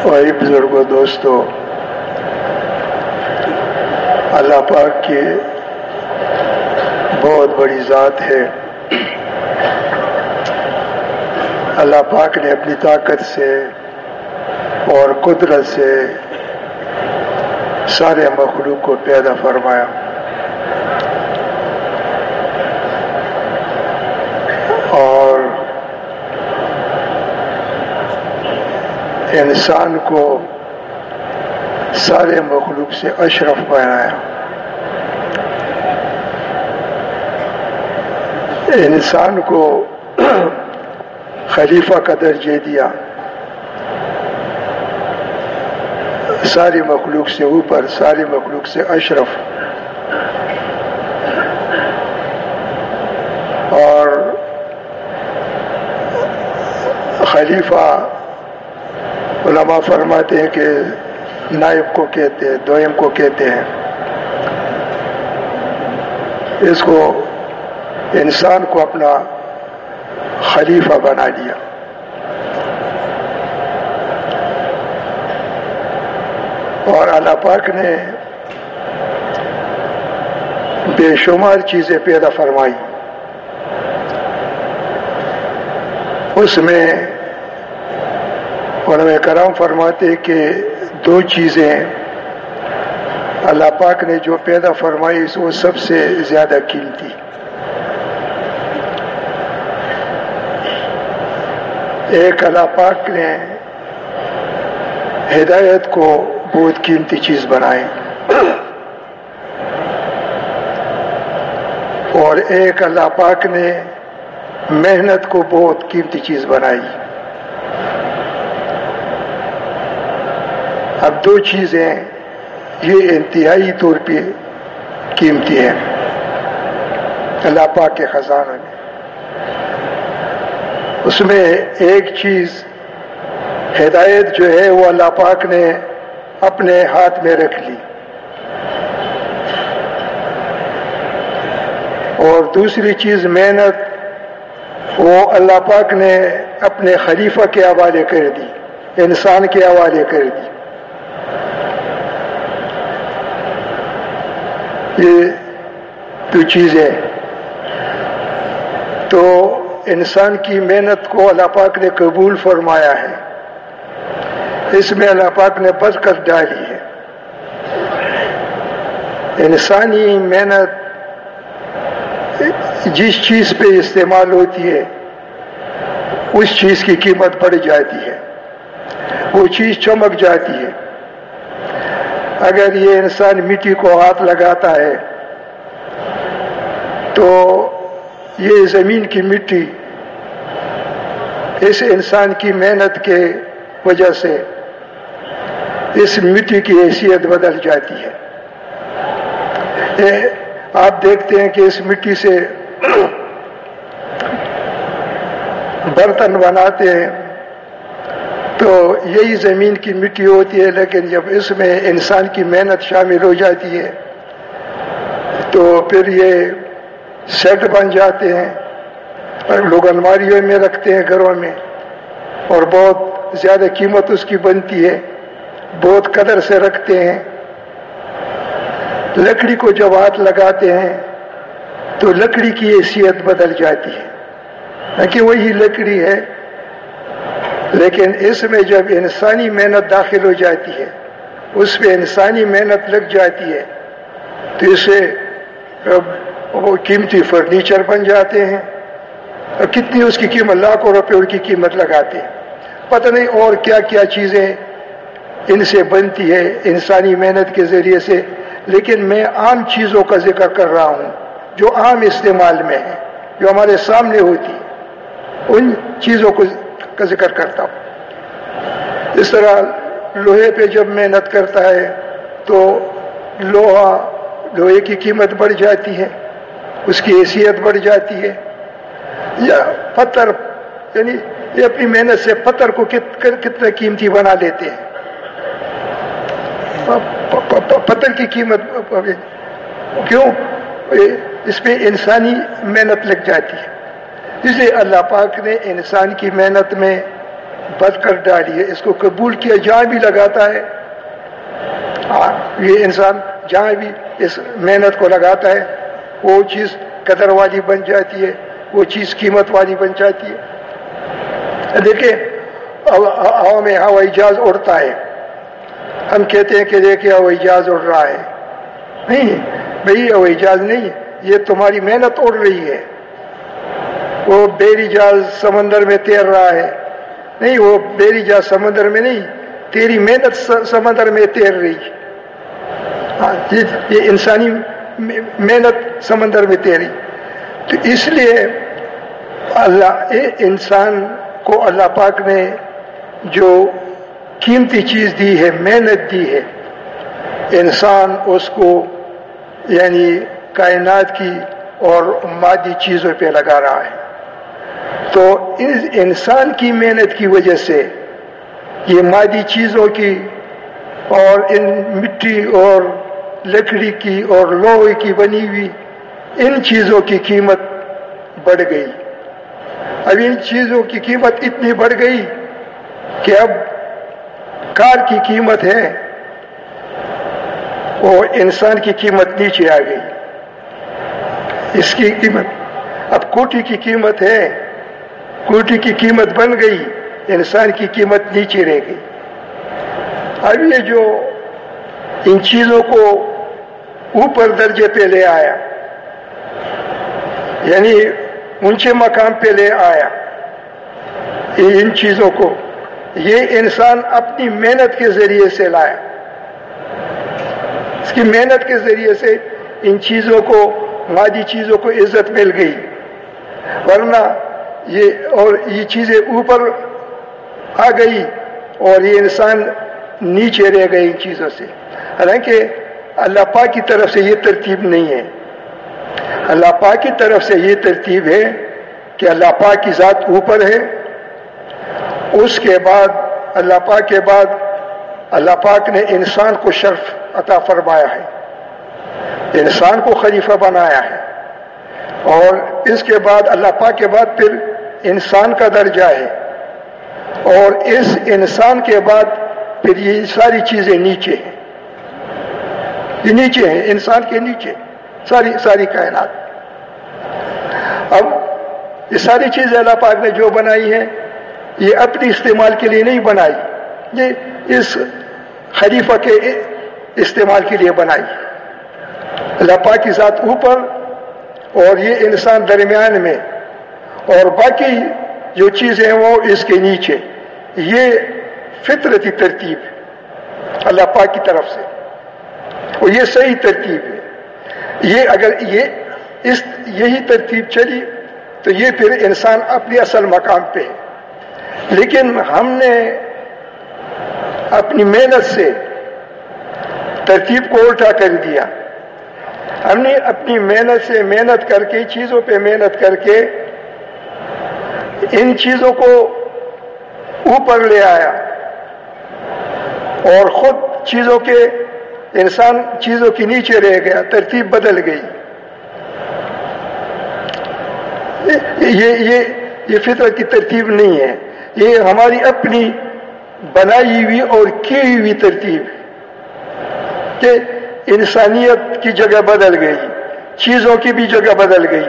بھائی بزرگوں دوستو، اللہ پاک کی بہت بڑی ذات ہے۔ اللہ پاک نے اپنی طاقت سے اور قدرت سے سارے مخلوق کو پیدا فرمایا، اور انسان کو سارے مخلوق سے اشرف بنایا۔ انسان کو خلیفہ کا درجہ دیا، ساری مخلوق سے اوپر، ساری مخلوق سے اشرف، اور خلیفہ علماء فرماتے ہیں کہ نائب کو کہتے ہیں، دوئم کو کہتے ہیں۔ اس کو انسان کو اپنا خلیفہ بنا دیا۔ اور اللہ پاک نے بے شمار چیزیں پیدا فرمائی، اس میں علماء کرام فرماتے کہ دو چیزیں اللہ پاک نے جو پیدا فرمائی وہ سب سے زیادہ قیمتی۔ ایک اللہ پاک نے ہدایت کو بہت قیمتی چیز بنائی، اور ایک اللہ پاک نے محنت کو بہت قیمتی چیز بنائی۔ اب دو چیزیں یہ انتہائی طور پہ قیمتی ہیں اللہ پاک کے خزانوں میں۔ اس میں ایک چیز ہدایت جو ہے وہ اللہ پاک نے اپنے ہاتھ میں رکھ لی، اور دوسری چیز محنت وہ اللہ پاک نے اپنے خلیفہ کے حوالے کر دی، انسان کے حوالے کر دی۔ یہ دو چیزیں، تو انسان کی محنت کو اللہ پاک نے قبول فرمایا ہے، اس میں اللہ پاک نے برکت ڈالی ہے۔ انسانی محنت جس چیز پہ استعمال ہوتی ہے اس چیز کی قیمت بڑھ جاتی ہے، وہ چیز چمک جاتی ہے۔ اگر یہ انسان مٹی کو ہاتھ لگاتا ہے تو یہ زمین کی مٹی اس انسان کی محنت کے وجہ سے اس مٹی کی حیثیت بدل جاتی ہے۔ آپ دیکھتے ہیں کہ اس مٹی سے برتن بناتے ہیں تو یہی زمین کی مٹی ہوتی ہے، لیکن جب اس میں انسان کی محنت شامل ہو جاتی ہے تو پھر یہ سیٹ بن جاتے ہیں، اور لوگ الماریوں میں رکھتے ہیں گھروں میں، اور بہت زیادہ قیمت اس کی بنتی ہے، بہت قدر سے رکھتے ہیں۔ لکڑی کو جب ہاتھ لگاتے ہیں تو لکڑی کی حیثیت بدل جاتی ہے، نہ کہ وہی لکڑی ہے، لیکن اس میں جب انسانی محنت داخل ہو جاتی ہے، اس پہ انسانی محنت لگ جاتی ہے، تو اسے وہ قیمتی فرنیچر بن جاتے ہیں، اور کتنی اس کی قیمت، لاکھوں روپے ان کی قیمت لگاتے ہیں۔ پتہ نہیں اور کیا کیا چیزیں ان سے بنتی ہے انسانی محنت کے ذریعے سے، لیکن میں عام چیزوں کا ذکر کر رہا ہوں جو عام استعمال میں ہے، جو ہمارے سامنے ہوتی، ان چیزوں کا ذکر کرتا ہوں۔ اس طرح لوہے پہ جب محنت کرتا ہے تو لوہے کی قیمت بڑھ جاتی ہے، اس کی حیثیت بڑھ جاتی ہے۔ یا پتھر، یعنی یہ اپنی محنت سے پتھر کو کتنا قیمتی بنا لیتے ہیں، پتھر کی قیمت کیوں؟ اس پہ انسانی محنت لگ جاتی ہے۔ اس لیے اللہ پاک نے انسان کی محنت میں بد کر ڈالی ہے، اس کو قبول کیا، جہاں بھی لگاتا ہے یہ انسان جہاں بھی اس محنت کو لگاتا ہے وہ چیز قدر والی بن جاتی ہے، وہ چیز قیمت والی بن جاتی ہے۔ دیکھیں ہوا میں ہوائی جہاز اڑتا ہے، ہم کہتے ہیں کہ دیکھیں ہوائی جہاز اڑ رہا ہے، نہیں بھئی ہوائی جہاز نہیں، یہ تمہاری محنت اڑ رہی ہے۔ وہ بیری جہاز سمندر میں تیر رہا ہے، نہیں وہ بیری جہاز سمندر میں نہیں، تیری محنت سمندر میں تیر رہی ہے۔ یہ انسانی محنت سمندر میں تیری۔ تو اس لیے اللہ انسان کو اللہ پاک نے جو قیمتی چیز دی ہے، محنت دی ہے، انسان اس کو یعنی کائنات کی اور مادی چیزوں پہ لگا رہا ہے۔ تو اس انسان کی محنت کی وجہ سے یہ مادی چیزوں کی اور ان مٹی اور لکڑی کی اور لوہے کی بنی ہوئی ان چیزوں کی قیمت بڑھ گئی۔ اب ان چیزوں کی قیمت اتنی بڑھ گئی کہ اب کار کی قیمت ہے اور انسان کی قیمت نیچے آ گئی، اس کی قیمت اب کوٹھی کی قیمت ہے، کوٹھی کی قیمت بن گئی، انسان کی قیمت نیچے رہ گئی۔ اب یہ جو ان چیزوں کو اوپر درجے پہ لے آیا، یعنی اونچے مقام پہ لے آیا ان چیزوں کو، یہ انسان اپنی محنت کے ذریعے سے لایا، اس کی محنت کے ذریعے سے ان چیزوں کو، مادی چیزوں کو عزت مل گئی، ورنہ یہ چیزیں اوپر آ گئی اور یہ انسان نیچے رہ گئے ان چیزوں سے۔ حالانکہ اللہ پاک کی طرف سے یہ ترتیب نہیں ہے، اللہ پاک کی طرف سے یہ ترتیب ہے کہ اللہ پاک کی ذات اوپر ہے، اس کے بعد اللہ پاک کے بعد اللہ پاک نے انسان کو شرف عطا فرمایا ہے، انسان کو خلیفہ بنایا ہے، اور اس کے بعد اللہ پاک کے بعد پھر انسان کا درجہ ہے، اور اس انسان کے بعد پھر یہ ساری چیزیں نیچے ہیں، یہ نیچے ہیں، انسان کے نیچے ساری کائنات۔ اب یہ ساری چیزیں اللہ پاک نے جو بنائی ہیں یہ اپنی استعمال کے لیے نہیں بنائی، یہ اس خلیفہ کے استعمال کے لیے بنائی۔ اللہ پاک کی ذات اوپر اور یہ انسان درمیان میں، اور باقی جو چیزیں ہیں وہ اس کے نیچے، یہ فطرتی ترتیب ہے اللہ پاک کی طرف سے، اور یہ صحیح ترتیب ہے۔ یہ اگر یہی ترتیب چلی تو یہ پھر انسان اپنے اصل مقام پہ ہے، لیکن ہم نے اپنی محنت سے ترتیب کو الٹا کر دیا، ہم نے اپنی محنت سے محنت کر کے چیزوں پہ محنت کر کے ان چیزوں کو اوپر لے آیا، اور خود چیزوں کے انسان چیزوں کی نیچے رہ گیا، ترتیب بدل گئی۔ یہ فطرت کی ترتیب نہیں ہے، یہ ہماری اپنی بنائی ہوئی اور کی ہوئی ترتیب ہے کہ انسانیت کی جگہ بدل گئی، چیزوں کی بھی جگہ بدل گئی،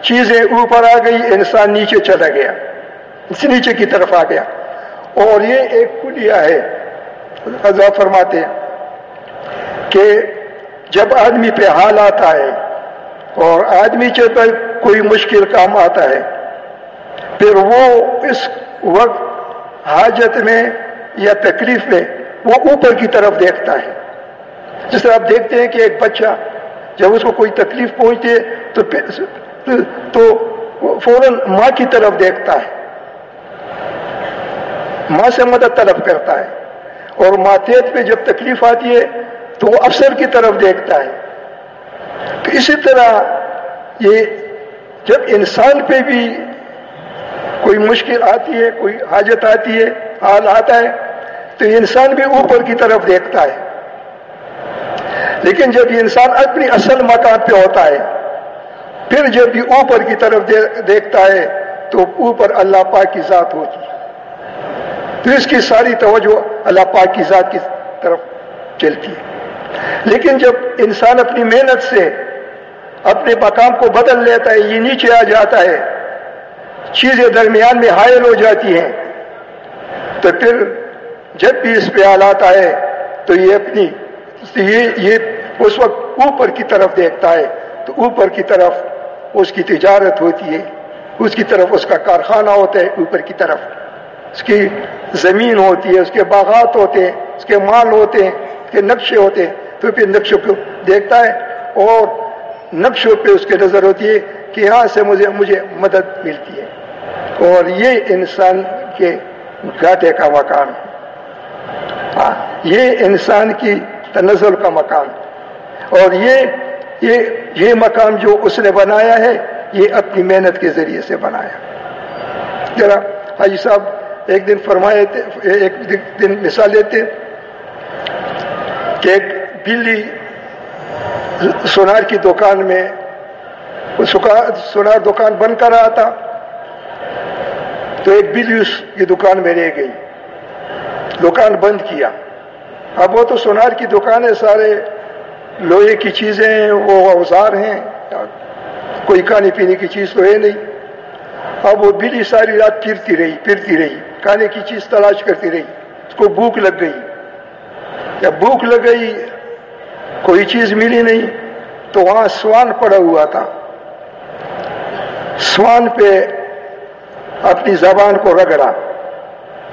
چیزیں اوپر آ گئی، انسان نیچے چلا گیا، اس نیچے کی طرف آ گیا۔ اور یہ ایک کلیہ ہے، حضرت فرماتے ہیں کہ جب آدمی پہ حال آتا ہے اور آدمی پر کوئی مشکل کام آتا ہے، پھر وہ اس وقت حاجت میں یا تکلیف میں وہ اوپر کی طرف دیکھتا ہے۔ جس طرح آپ دیکھتے ہیں کہ ایک بچہ جب اس کو کوئی تکلیف پہنچتی ہے تو فوراً ماں کی طرف دیکھتا ہے، ماں سے مدد طلب کرتا ہے، اور ماتحت پہ جب تکلیف آتی ہے تو وہ افسر کی طرف دیکھتا ہے۔ تو اسی طرح یہ جب انسان پہ بھی کوئی مشکل آتی ہے، کوئی حاجت آتی ہے، حال آتا ہے، تو انسان بھی اوپر کی طرف دیکھتا ہے۔ لیکن جب یہ انسان اپنی اصل مقام پہ ہوتا ہے، پھر جب یہ اوپر کی طرف دیکھتا ہے تو اوپر اللہ پاک کی ذات ہوتی ہے، تو اس کی ساری توجہ اللہ پاک کی ذات کی طرف چلتی ہے. لیکن جب انسان اپنی محنت سے اپنے مقام کو بدل لیتا ہے، یہ نیچے آ جاتا ہے، چیزیں درمیان میں حائل ہو جاتی ہیں، تو پھر جب بھی اس پہ حالات آئے تو یہ اس وقت اوپر کی طرف دیکھتا ہے، تو اوپر کی طرف اس کی تجارت ہوتی ہے، اس کی طرف اس کا کارخانہ ہوتا ہے، اوپر کی طرف اس کی زمین ہوتی ہے، اس کے باغات ہوتے ہیں، اس کے مال ہوتے ہیں، اس کے نقشے ہوتے ہیں. تو پھر نقشوں کو دیکھتا ہے اور نقشوں پہ اس کی نظر ہوتی ہے کہ یہاں سے مجھے مدد ملتی ہے. اور یہ انسان کے گھاٹے کا مقام ہے، یہ انسان کی تنزل کا مقام ہے. اور یہ مقام جو اس نے بنایا ہے یہ اپنی محنت کے ذریعے سے بنایا. ذرا حاجی صاحب ایک دن فرمائے تھے، ایک دن مثال دیتے کہ ایک بلی سونار کی دکان میں، سونار دکان بند کر رہا تھا، تو ایک بلی اس کی دکان میں رہ گئی، دکان بند کیا. اب وہ تو سونار کی دکان ہے، سارے لوہے کی چیزیں ہیں، وہ اوزار ہیں، کوئی کھانے پینے کی چیز تو ہے نہیں. اب وہ بلی ساری رات پھرتی رہی، کھانے کی چیز تلاش کرتی رہی. اس کو بھوک لگ گئی. جب بھوک لگ گئی کوئی چیز ملی نہیں، تو وہاں سوان پڑا ہوا تھا. سوان پہ اپنی زبان کو رگڑا.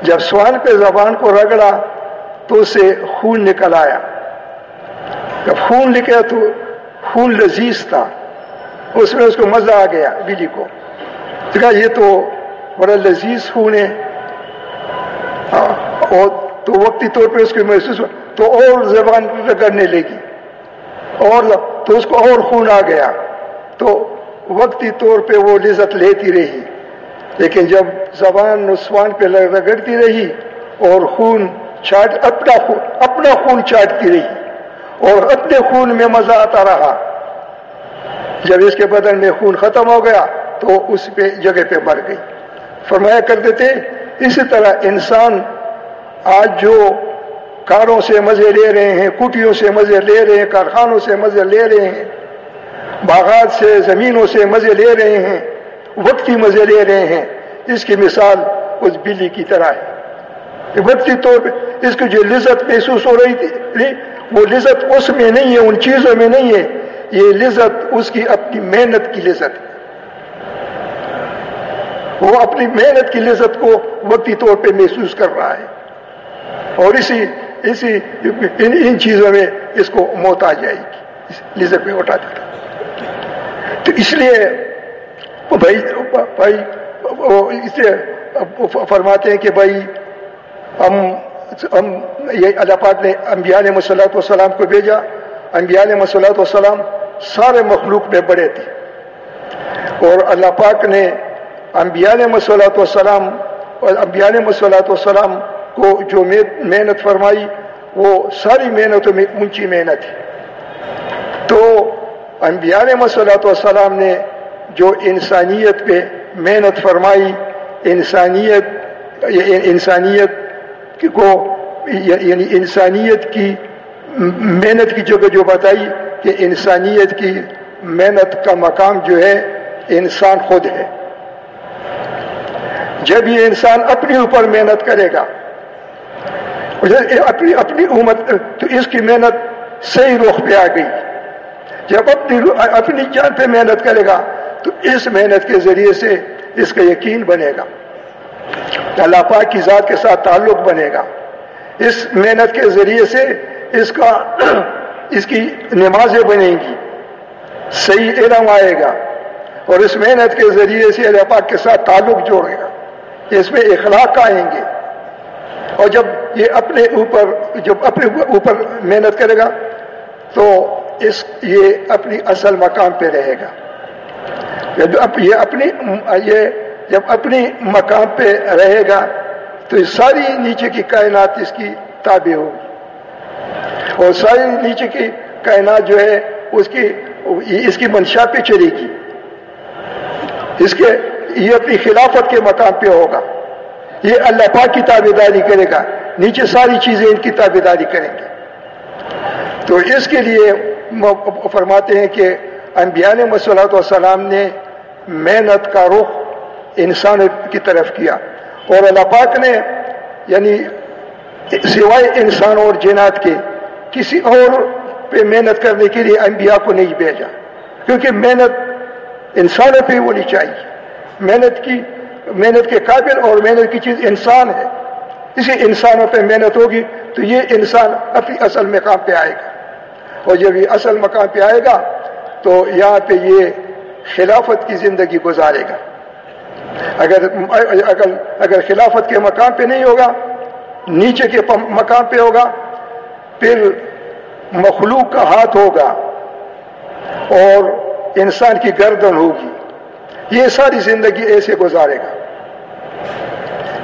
جب سوان پہ زبان کو رگڑا تو اسے خون نکل آیا. جب خون نکلا تو خون لذیذ تھا، اس میں اس کو مزہ آ گیا بلی کو. کہا یہ تو بڑا لذیذ خون ہے. اور تو وقتی طور پہ اس کو محسوس ہوا تو اور زبان رگڑنے لگی، اور تو اس کو اور خون آ گیا. تو وقتی طور پہ وہ لذت لیتی رہی، لیکن جب زبان نسوان پہ رگڑتی رہی اور اپنا خون چاٹتی رہی اور اپنے خون میں مزہ آتا رہا، جب اس کے بدن میں خون ختم ہو گیا تو اس پہ جگہ پہ مر گئی. فرمایا کرتے تھے اسی طرح انسان آج جو کاروں سے مزے لے رہے ہیں، کوٹھیوں سے مزے لے رہے ہیں، کارخانوں سے مزے لے رہے ہیں، باغات سے، زمینوں سے مزے لے رہے ہیں، وقتی مزے لے رہے ہیں، اس کی مثال اس بلی کی طرح ہے. وقتی طور پہ اس کو جو لذت محسوس ہو رہی تھی، وہ لذت اس میں نہیں ہے، ان چیزوں میں نہیں ہے، یہ لذت اس کی اپنی محنت کی لذت ہے. وہ اپنی محنت کی لذت کو وقتی طور پہ محسوس کر رہا ہے، اور ان چیزوں میں اس کو موت آ جائے گی، اس لذت میں اٹھا دیتا. تو اس لیے بھائی اس لیے فرماتے ہیں کہ بھائی ہم یہ اللہ پاک نے انبیاء علیہ الصلوۃ والسلام کو بھیجا. انبیاء علیہ الصلوۃ والسلام سارے مخلوق میں بڑے تھے، اور اللہ پاک نے انبیاء علیہ الصلوۃ والسلام اور انبیاء علیہ الصلوۃ والسلام کو جو محنت فرمائی وہ ساری محنتوں میں اونچی محنت ہے. تو انبیاء علیہ الصلوۃ والسلام نے جو انسانیت پہ محنت فرمائی، انسانیت کو یعنی انسانیت کی محنت کی جگہ جو بتائی کہ انسانیت کی محنت کا مقام جو ہے انسان خود ہے. جب یہ انسان اپنے اوپر محنت کرے گا، اپنی امت، تو اس کی محنت صحیح رخ پہ آ گئی. جب اپنی جان پہ محنت کرے گا تو اس محنت کے ذریعے سے اس کا یقین بنے گا، اللہ پاک کی ذات کے ساتھ تعلق بنے گا. اس محنت کے ذریعے سے اس کی نمازیں بنیں گی، صحیح علم آئے گا، اور اس محنت کے ذریعے سے اللہ پاک کے ساتھ تعلق جوڑے گا، اس میں اخلاق آئیں گے. اور جب یہ اپنے اوپر محنت کرے گا تو یہ اپنی اصل مقام پہ رہے گا. جب اپنی مقام پہ رہے گا تو یہ ساری نیچے کی کائنات اس کی تابع ہوگی، اور ساری نیچے کی کائنات جو ہے اس کی منشا پہ چلے گی. یہ اپنی خلافت کے مقام پہ ہوگا. یہ اللہ پاک کی تابعداری کرے گا، نیچے ساری چیزیں ان کی تابعداری کریں گے. تو اس کے لیے فرماتے ہیں کہ انبیاء علیہ الصلوۃ والسلام نے محنت کا رخ انسان کی طرف کیا، اور اللہ پاک نے یعنی سوائے انسان اور جنات کے کسی اور پہ محنت کرنے کے لیے انبیاء کو نہیں بھیجا، کیونکہ محنت انسانوں پہ ہونی چاہیے. محنت کے قابل اور محنت کی چیز انسان ہے. اسی انسانوں پہ محنت ہوگی تو یہ انسان اپنی اصل مقام پہ آئے گا، اور جب یہ اصل مقام پہ آئے گا تو یہاں پہ یہ خلافت کی زندگی گزارے گا. اگر خلافت کے مقام پہ نہیں ہوگا، نیچے کے مقام پہ ہوگا، پھر مخلوق کا ہاتھ ہوگا اور انسان کی گردن ہوگی. یہ ساری زندگی ایسے گزارے گا،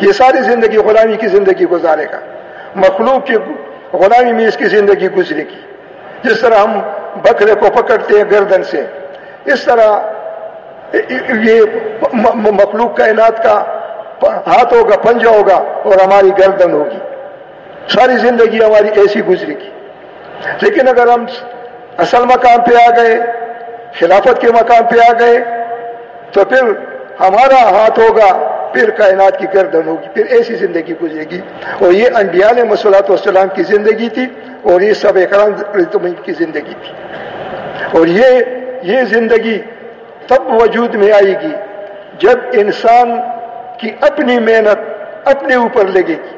یہ ساری زندگی غلامی کی زندگی گزارے گا. مخلوق کی غلامی میں اس کی زندگی گزرے گی. جس طرح ہم بکرے کو پکڑتے ہیں گردن سے، اس طرح یہ مخلوق کائنات کا ہاتھ ہوگا، پنجہ ہوگا، اور ہماری گردن ہوگی. ساری زندگی ہماری ایسی گزرے گی. لیکن اگر ہم اصل مقام پہ آ گئے، خلافت کے مقام پہ آ گئے، تو پھر ہمارا ہاتھ ہوگا، پھر کائنات کی گردن ہوگی، پھر ایسی زندگی گزرے گی. اور یہ انبیاء علیہ الصلوۃ والسلام کی زندگی تھی، اور یہ صحابہ کرام کی زندگی تھی. اور یہ زندگی تب وجود میں آئے گی جب انسان کی اپنی محنت اپنے اوپر لگے گی.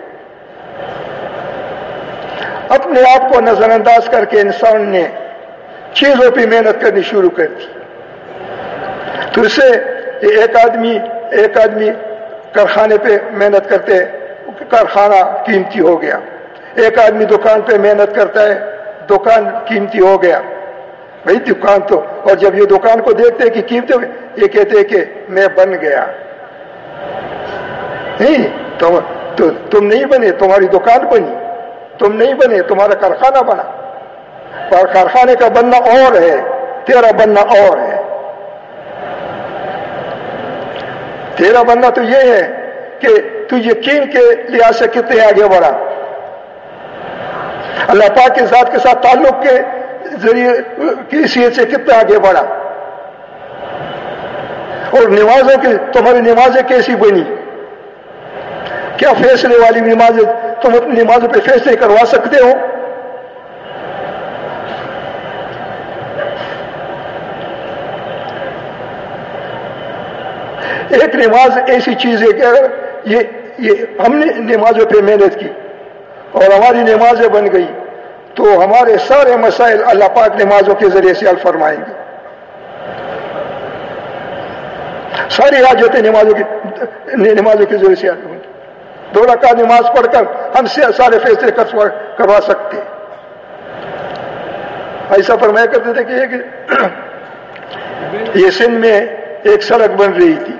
اپنے آپ کو نظر انداز کر کے انسان نے چیزوں پہ محنت کرنی شروع کر دی. تو اس سے ایک آدمی کارخانے پہ محنت کرتے، کارخانہ قیمتی ہو گیا. ایک آدمی دکان پہ محنت کرتا ہے، دکان قیمتی ہو گیا. بھائی دکان تو، اور جب یہ دکان کو دیکھتے ہیں کہ قیمتی، یہ کہتے ہیں کہ میں بن گیا. نہیں، تم نہیں بنے، تمہاری دکان بنی. تم نہیں بنے، تمہارا کارخانہ بنا. اور کارخانے کا بننا اور ہے، تیرا بننا اور ہے. تیرا بننا تو یہ ہے کہ تو یقین کے لحاظ سے کتنے آگے بڑھا، اللہ پاک کے ذات کے ساتھ تعلق کے ذریعے کی حیثیت سے کتنا آگے بڑھا. اور نمازوں کی، تمہاری نمازیں کیسی بنی، کیا فیصلے والی نمازیں، تم اپنی نمازوں پہ فیصلے کروا سکتے ہو؟ ایک نماز ایسی چیز ہے کہ اگر یہ ہم نے نمازوں پہ محنت کی اور ہماری نمازیں بن گئی تو ہمارے سارے مسائل اللہ پاک نمازوں کے ذریعے سے حل فرمائیں گے. ساری حاجتیں نمازوں کے ذریعے سے حل ہوں گی. 2 رکعت نماز پڑھ کر ہم سے سارے فیصلے کروا سکتے ہیں. ایسا فرمایا کرتے تھے کہ یہ سندھ میں ایک سڑک بن رہی تھی،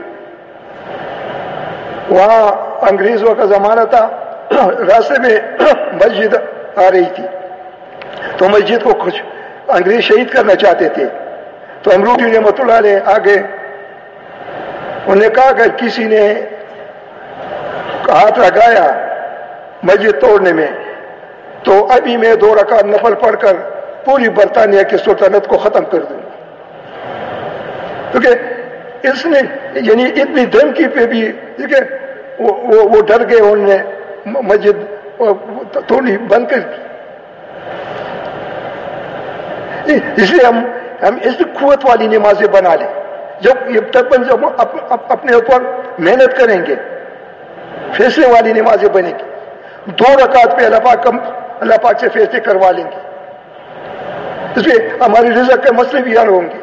وہاں انگریزوں کا زمانہ تھا، راستے میں مسجد آ رہی تھی، تو مسجد کو کچھ انگریز شہید کرنا چاہتے تھے. تو امروٹی رحمۃ اللہ علیہ آگے، انہوں نے کہا کہ کسی نے ہاتھ لگایا مسجد توڑنے میں تو ابھی میں 2 رکعت نفل پڑھ کر پوری برطانیہ کی سلطنت کو ختم کر دوں گا. کیونکہ اس نے یعنی اتنی دھمکی پہ بھی وہ ڈر گئے، انہوں نے مسجد توڑنی بند کر دی. اس لیے ہم اس قوت والی نمازیں بنا لیں. جب تک ہم اپنے اوپر محنت کریں گے فیصلے والی نمازیں بنے گی. 2 رکعت پہ اللہ پاک سے فیصلے کروا لیں گے. اس لیے ہماری رزق کے مسئلے بھی حل ہوں گے.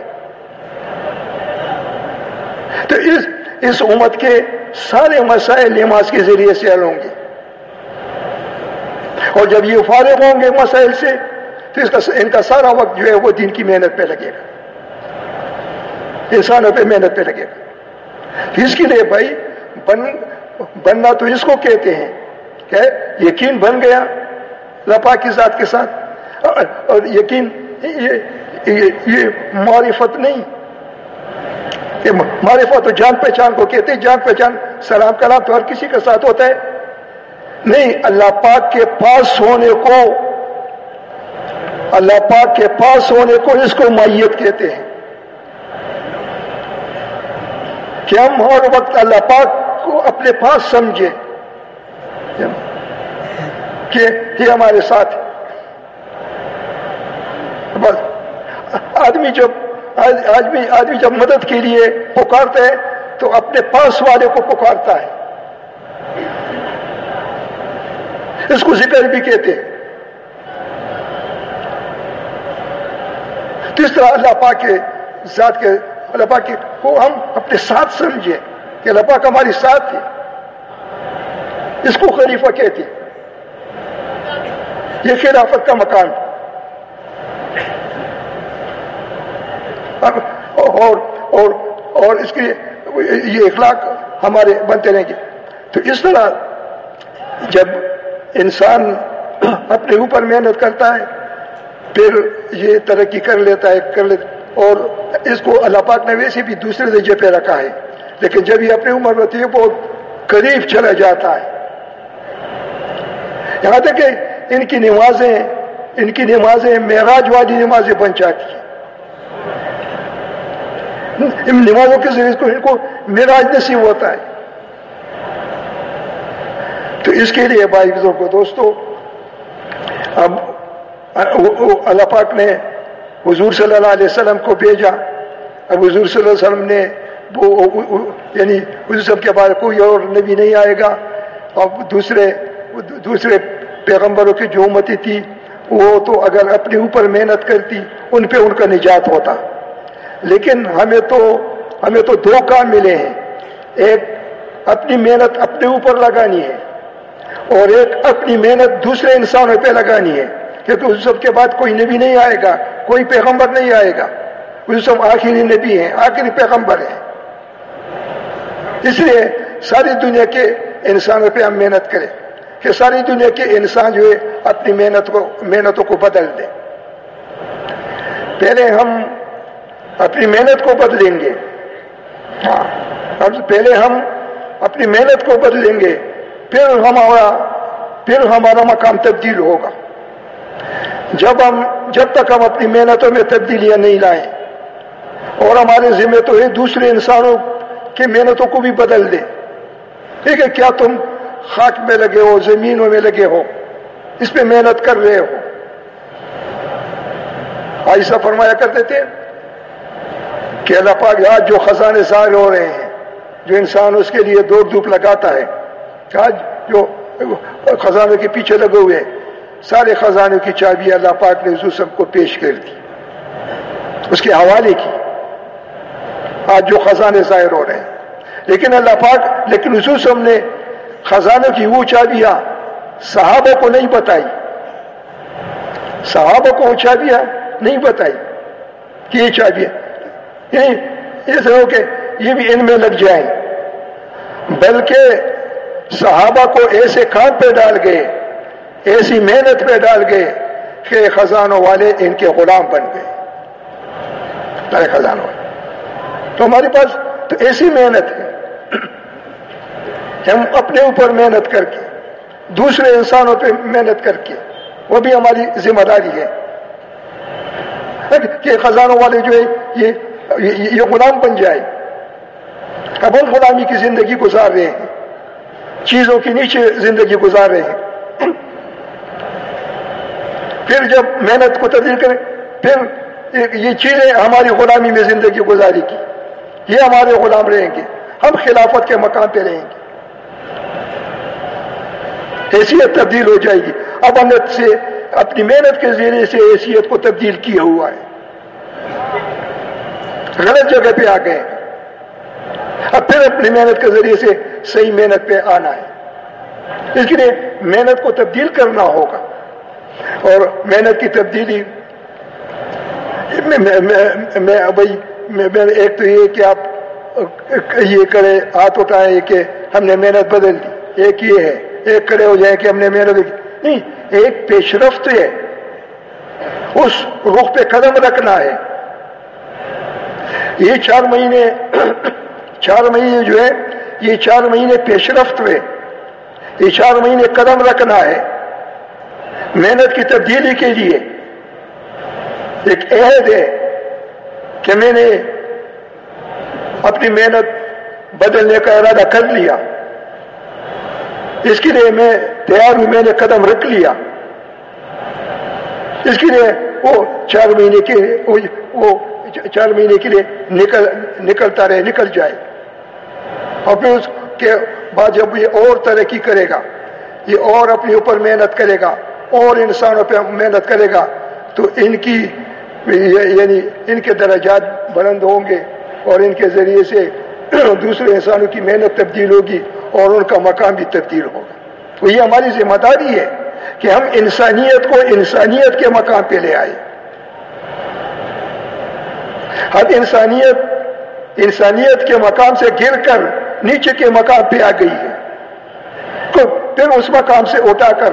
تو اس امت کے سارے مسائل نماز کے ذریعے سے حل ہوں گے. اور جب یہ فارغ ہوں گے مسائل سے تو ان کا سارا وقت جو ہے وہ دین کی محنت پہ لگے گا، انسانوں پہ محنت پہ لگے گا. اس کے لیے بھائی بننا تو اس کو کہتے ہیں کہ یقین بن گیا اللہ پاک کی ذات کے ساتھ. اور یقین یہ معرفت نہیں، کہ معرفت تو جان پہچان کو کہتے ہیں. جان پہچان سلام کلام تو ہر کسی کے ساتھ ہوتا ہے. نہیں، اللہ پاک کے پاس ہونے کو، اللہ پاک کے پاس ہونے کو اس کو معیت کہتے ہیں کہ ہم ہر وقت اللہ پاک کو اپنے پاس سمجھے کہ یہ ہمارے ساتھ ہے. بس آدمی جب مدد کے لیے پکارتا ہے تو اپنے پاس والے کو پکارتا ہے. اس کو ذکر بھی کہتے ہیں. تو اس طرح اللہ پاک کے ذات کے، اللہ پاک کو ہم اپنے ساتھ سمجھے کہ اللہ پاک ہمارے ساتھ ہے. اس کو خلیفہ کہتے ہیں. یہ خلافت کا مقام ہے. اور اس کے یہ اخلاق ہمارے بنتے رہیں گے. تو اس طرح جب انسان اپنے اوپر محنت کرتا ہے پھر یہ ترقی کر لیتا ہے اور اس کو اللہ پاک نے ویسے بھی دوسرے درجے پہ رکھا ہے، لیکن جب یہ اپنی عمر ہوتی ہے بہت قریب چلا جاتا ہے. یہاں تک کہ ان کی نمازیں معراج والی نمازیں بن جاتی ہیں. ان نمازوں کے ذریعے ان کو معراج نصیب ہوتا ہے. تو اس کے لیے بھائی بزرگوں دوستو، اب اللہ پاک نے حضور صلی اللہ علیہ وسلم کو بھیجا. اب حضور صلی اللہ علیہ وسلم نے یعنی حضور صاحب کے بعد کوئی اور نبی نہیں آئے گا. اب دوسرے پیغمبروں کی جو امتی تھی وہ تو اگر اپنے اوپر محنت کرتی ان پہ ان کا نجات ہوتا. لیکن ہمیں تو دو کام ملے ہیں. ایک اپنی محنت اپنے اوپر لگانی ہے اور ایک اپنی محنت دوسرے انسانوں پہ لگانی ہے، کیونکہ اس سب کے بعد کوئی نبی نہیں آئے گا، کوئی پیغمبر نہیں آئے گا. اس سب آخری نبی ہیں، آخری پیغمبر ہیں. اس لیے ساری دنیا کے انسانوں پہ ہم محنت کریں کہ ساری دنیا کے انسان جو ہے اپنی محنتوں کو بدل دیں. پہلے ہم اپنی محنت کو بدلیں گے. پہلے ہم اپنی محنت کو بدلیں گے، پھر ہمارا مقام تبدیل ہوگا. جب تک ہم اپنی محنتوں میں تبدیلیاں نہیں لائیں اور ہمارے ذمہ تو ہے دوسرے انسانوں کی محنتوں کو بھی بدل دیں. ٹھیک ہے، کیا تم خاک میں لگے ہو، زمینوں میں لگے ہو، اس پہ محنت کر رہے ہو. ایسا فرمایا کرتے تھے کہ اللہ پاک آج جو خزانے ظاہر ہو رہے ہیں، جو انسان اس کے لیے دوڑ دھوپ لگاتا ہے، آج جو خزانوں کے پیچھے لگے ہوئے سارے خزانوں کی چابی اللہ پاک نے حضور سب کو پیش کر دی، اس کے حوالے کی. آج جو خزانے ظاہر ہو رہے ہیں، لیکن حضور سب نے خزانوں کی وہ چابیاں صحابہ کو نہیں بتائی. صحابہ کو وہ چابیاں نہیں بتائی کہ یہ چابیاں ایسا ہو کہ یہ بھی ان میں لگ جائیں، بلکہ صحابہ کو ایسے کام پہ ڈال گئے، ایسی محنت پہ ڈال گئے کہ خزانوں والے ان کے غلام بن گئے. خزانوں والے تو ہمارے پاس تو ایسی محنت ہے، ہم اپنے اوپر محنت کر کے دوسرے انسانوں پہ محنت کر کے، وہ بھی ہماری ذمہ داری ہے کہ خزانوں والے جو ہے یہ غلام بن جائے. اب ہم غلامی کی زندگی گزار رہے ہیں، چیزوں کے نیچے زندگی گزار رہے ہیں. پھر جب محنت کو تبدیل کریں، پھر یہ چیزیں ہماری غلامی میں زندگی گزاری کی، یہ ہمارے غلام رہیں گے، ہم خلافت کے مقام پہ رہیں گے. حیثیت تبدیل ہو جائے گی. اب ہم نے اپنی محنت کے ذریعے سے حیثیت کو تبدیل کیا ہوا ہے، غلط جگہ پہ آ گئے. اب پھر اپنی محنت کے ذریعے سے صحیح محنت پہ آنا ہے. اس کے لیے محنت کو تبدیل کرنا ہوگا، اور محنت کی تبدیلی میں ایک تو یہ کہ آپ یہ کرے، ہاتھ اٹھائیں کہ ہم نے محنت بدل دی. ایک یہ ہے، ایک کھڑے ہو جائیں کہ ہم نے محنت نہیں. ایک پیش رفت ہے، اس رخ پہ قدم رکھنا ہے. یہ 4 مہینے 4 مہینے جو ہے یہ 4 مہینے پیش رفت ہوئے، یہ 4 مہینے قدم رکھنا ہے محنت کی تبدیلی کے لیے. ایک عہد ہے کہ میں نے اپنی محنت بدلنے کا ارادہ کر لیا، اس کے لیے میں تیار ہوں، میں نے قدم رکھ لیا. اس کے لیے وہ 4 مہینے کے وہ 4 مہینے کے لیے نکلتا رہے، نکل جائے، اور پھر اس کے بعد جب یہ اور ترقی کرے گا، یہ اور اپنے اوپر محنت کرے گا، اور انسانوں پہ محنت کرے گا، تو ان کی یعنی ان کے درجات بلند ہوں گے، اور ان کے ذریعے سے دوسرے انسانوں کی محنت تبدیل ہوگی اور ان کا مقام بھی تبدیل ہوگا. تو یہ ہماری ذمہ داری ہے کہ ہم انسانیت کو انسانیت کے مقام پہ لے آئے. اب انسانیت کے مقام سے گر کر نیچے کے مقام پہ آ گئی ہے، تو پھر اس مقام سے اٹھا کر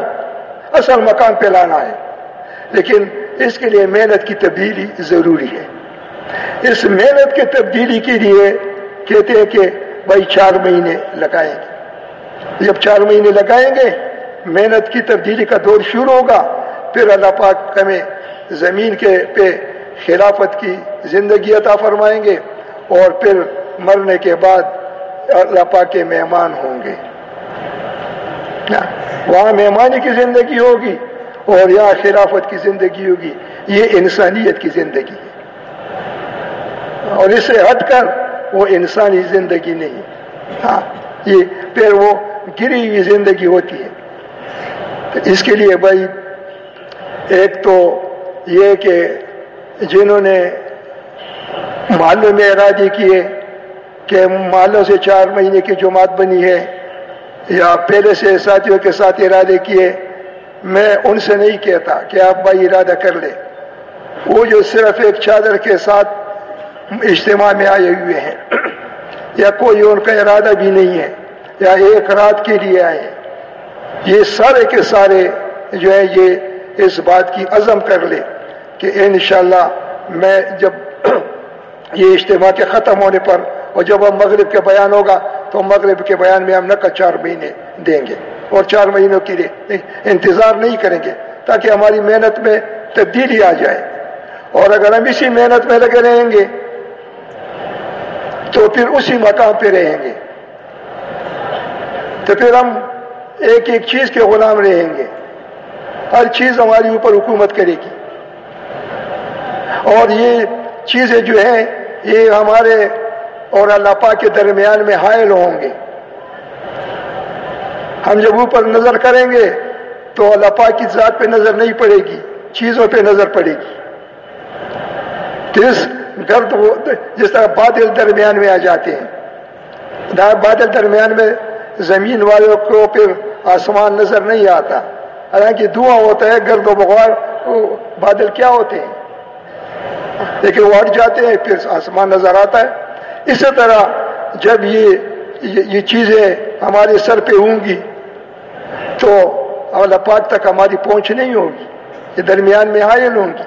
اصل مقام پہ لانا ہے. لیکن اس کے لیے محنت کی تبدیلی ضروری ہے. اس محنت کی تبدیلی کے لیے کہتے ہیں کہ بھائی 4 مہینے لگائیں گے. جب 4 مہینے لگائیں گے محنت کی تبدیلی کا دور شروع ہوگا، پھر اللہ پاک ہمیں زمین کے پہ خلافت کی زندگی عطا فرمائیں گے، اور پھر مرنے کے بعد اللہ پاک کے مہمان ہوں گے. وہاں مہمانی کی زندگی ہوگی اور یہاں خلافت کی زندگی ہوگی. یہ انسانیت کی زندگی ہے، اور اس سے ہٹ کر وہ انسانی زندگی نہیں. ہاں یہ پھر وہ گری ہوئی زندگی ہوتی ہے. تو اس کے لیے بھائی ایک تو یہ کہ جنہوں نے محلوں میں ارادے کیے کہ محلوں سے 4 مہینے کی جماعت بنی ہے، یا پہلے سے ساتھیوں کے ساتھ ارادے کیے، میں ان سے نہیں کہتا کہ آپ بھائی ارادہ کر لیں. وہ جو صرف ایک چادر کے ساتھ اجتماع میں آئے ہوئے ہیں، یا کوئی ان کا ارادہ بھی نہیں ہے، یا ایک رات کے لیے آئے، یہ سارے کے سارے جو ہے یہ اس بات کی عزم کر لے کہ انشاءاللہ میں جب یہ اجتماع کے ختم ہونے پر اور جب ہم مغرب کے بیان ہوگا تو مغرب کے بیان میں ہم نقد 4 مہینے دیں گے، اور 4 مہینوں کے لیے انتظار نہیں کریں گے تاکہ ہماری محنت میں تبدیلی آ جائے. اور اگر ہم اسی محنت میں لگے رہیں گے تو پھر اسی مقام پہ رہیں گے، تو پھر ہم ایک ایک چیز کے غلام رہیں گے. ہر چیز ہماری اوپر حکومت کرے گی، اور یہ چیزیں جو ہیں یہ ہمارے اور اللہ پاک کے درمیان میں حائل ہوں گے. ہم جب اوپر نظر کریں گے تو اللہ پاک کی ذات پہ نظر نہیں پڑے گی، چیزوں پہ نظر پڑے گی. جس طرح بادل درمیان میں آ جاتے ہیں، بادل درمیان میں زمین والوں کو پھر آسمان نظر نہیں آتا، حالانکہ دھواں ہوتا ہے، گرد و غبار، بادل کیا ہوتے ہیں، لیکن وہ ہٹ جاتے ہیں پھر آسمان نظر آتا ہے. اسی طرح جب یہ چیزیں ہمارے سر پہ ہوں گی تو اللہ پاک تک ہماری پہنچ نہیں ہوگی، یہ درمیان میں حائل ہوں گی.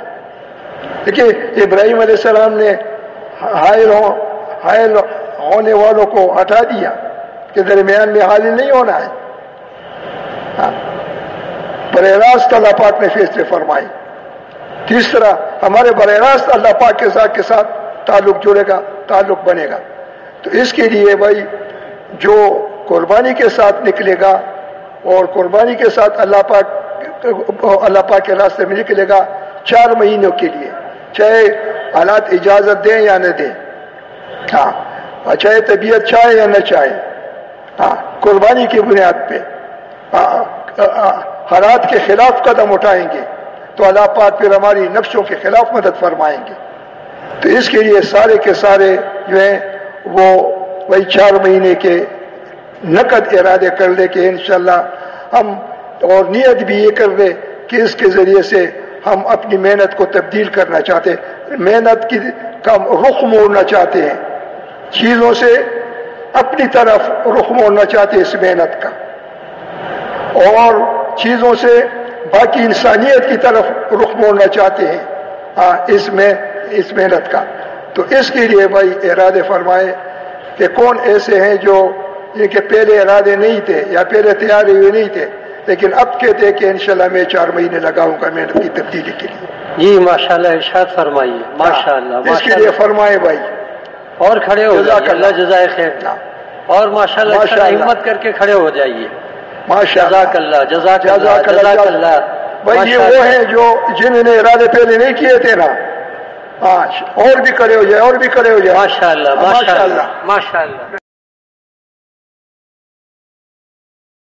دیکھیے ابراہیم علیہ السلام نے حائل ہونے والوں کو ہٹا دیا کہ درمیان میں حائل نہیں ہونا ہے. براہ راست اللہ پاک نے فیصلے فرمائے. تیسرا ہمارے براہ راست اللہ پاک کے ساتھ تعلق جڑے گا، تعلق بنے گا. تو اس کے لیے بھائی جو قربانی کے ساتھ نکلے گا اور قربانی کے ساتھ اللہ پاک کے راستے میں نکلے گا 4 مہینوں کے لیے، چاہے حالات اجازت دیں یا نہ دیں، ہاں چاہے طبیعت چاہے یا نہ چاہے، ہاں قربانی کی بنیاد پہ حالات کے خلاف قدم اٹھائیں گے تو اللہ پاک پھر ہماری نقشوں کے خلاف مدد فرمائیں گے. تو اس کے لیے سارے کے سارے جو ہیں وہ وہی 4 مہینے کے نقد ارادے کر لے کہ انشاءاللہ ہم، اور نیت بھی یہ کر لے کہ اس کے ذریعے سے ہم اپنی محنت کو تبدیل کرنا چاہتے ہیں، محنت کا رخ موڑنا چاہتے ہیں، چیزوں سے اپنی طرف رخ موڑنا چاہتے ہیں اس محنت کا، اور چیزوں سے باقی انسانیت کی طرف رخ موڑنا چاہتے ہیں اس محنت کا. تو اس کے لیے بھائی ارادے فرمائے کہ کون ایسے ہیں جو ان کے پہلے ارادے نہیں تھے یا پہلے تیار ہوئے نہیں تھے لیکن اب کہتے کہ انشاءاللہ میں 4 مہینے لگاؤں گا محنت کی تبدیلی کے لیے. جی ماشاءاللہ ارشاد فرمائیے. ماشاءاللہ اس کے لیے فرمائے بھائی اور کھڑے ہو جائیے. اللہ جزائے خیر. اور ماشاءاللہ ہمت کر کے کھڑے ہو جائیے. ماشاءاللہ جزاک اللہ جزاک اللہ جزاک اللہ. بھائی یہ وہ ہیں جو جنہوں نے ارادے پہلے نہیں کیے تھے نا اور بھی کھڑے ہو جائے اور بھی کھڑے ہو جائے. ماشاءاللہ ماشاءاللہ ماشاءاللہ.